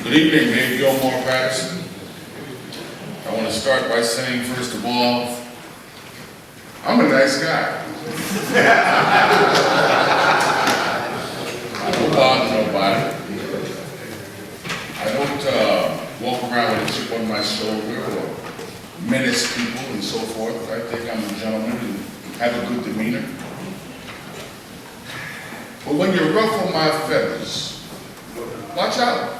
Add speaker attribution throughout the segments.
Speaker 1: Good evening, Dave Gilmore, Patterson. I want to start by saying, first of all, I'm a nice guy. I don't bother nobody. I don't walk around with a chip on my shoulder or menace people and so forth. I think I'm a gentleman and have a good demeanor. But when you ruffle my feathers, watch out.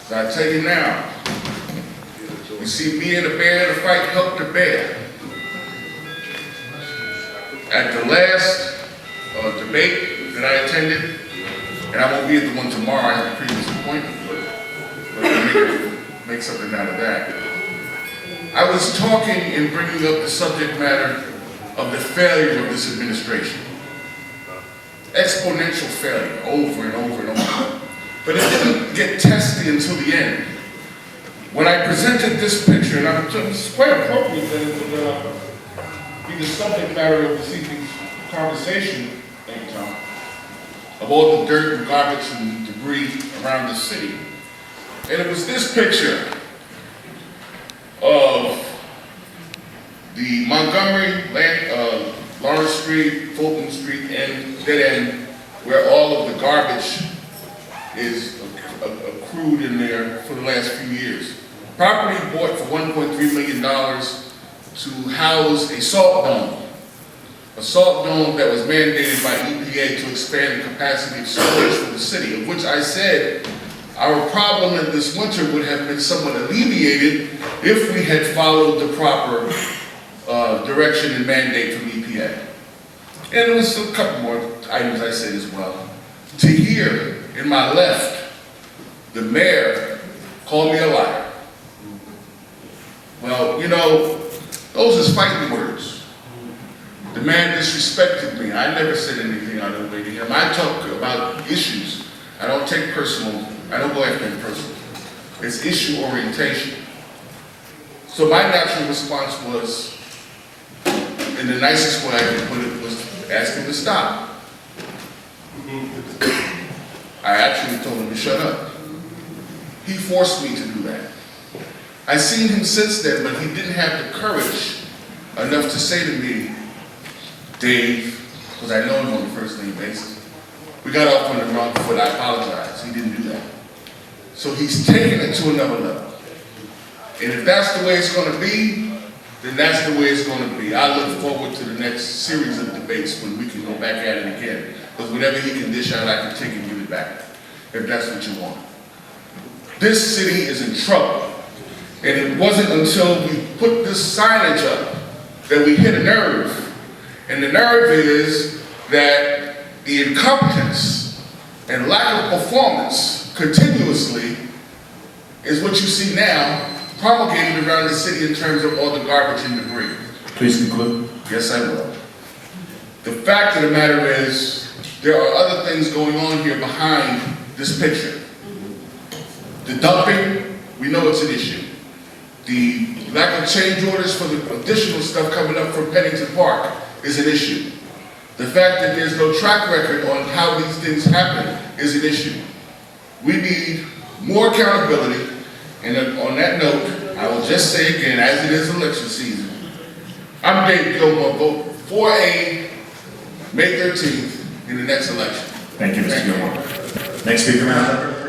Speaker 1: So I tell you now, you see me and the bear in a fight, help the bear. At the last debate that I attended, and I won't be at the one tomorrow, I have a previous appointment, but I'll make something out of that. I was talking and bringing up the subject matter of the failure of this administration. Exponential failure, over and over and over. But it didn't get testy until the end. When I presented this picture, and it's quite appropriate that it would be the subject matter of this evening's conversation, thank you, Tom, of all the dirt and garbage and debris around the city. And it was this picture of the Montgomery, Lawrence Street, Fulton Street, and dead end, where all of the garbage is accrued in there for the last few years. Property bought for $1.3 million to house a salt dome. A salt dome that was mandated by EPA to expand the capacity of storage for the city, of which I said our problem in this winter would have been somewhat alleviated if we had followed the proper direction and mandate from EPA. And there was a couple more items I said as well. To hear in my left, the mayor called me a liar. Well, you know, those is fighting words. The man disrespected me. I never said anything out of the way to him. I talk about issues. I don't take personal, I don't go after him personally. It's issue orientation. So my natural response was, in the nicest way I could put it, was ask him to stop. I actually told him to shut up. He forced me to do that. I've seen him since then, but he didn't have the courage enough to say to me, Dave, because I know him on a first name basis, we got off on the wrong foot, I apologize. He didn't do that. So he's taking it to another level. And if that's the way it's going to be, then that's the way it's going to be. I look forward to the next series of debates when we can go back at it again. Because whatever he can dish out, I can take and give it back, if that's what you want. This city is in trouble. And it wasn't until we put this signage up that we hit a nerve. And the nerve is that the incompetence and lack of performance continuously is what you see now promulgated around the city in terms of all the garbage and debris.
Speaker 2: Please conclude.
Speaker 1: Yes, I will. The fact of the matter is, there are other things going on here behind this picture. The dumping, we know it's an issue. The lack of change orders for the additional stuff coming up from Pennington Park is an issue. The fact that there's no track record on how these things happen is an issue. We need more accountability, and on that note, I will just say again, as it is election season, I'm Dave Gilmore, vote for a May 13th in the next election.
Speaker 2: Thank you, Mr. Gilmore. Next speaker, Madam Clerk.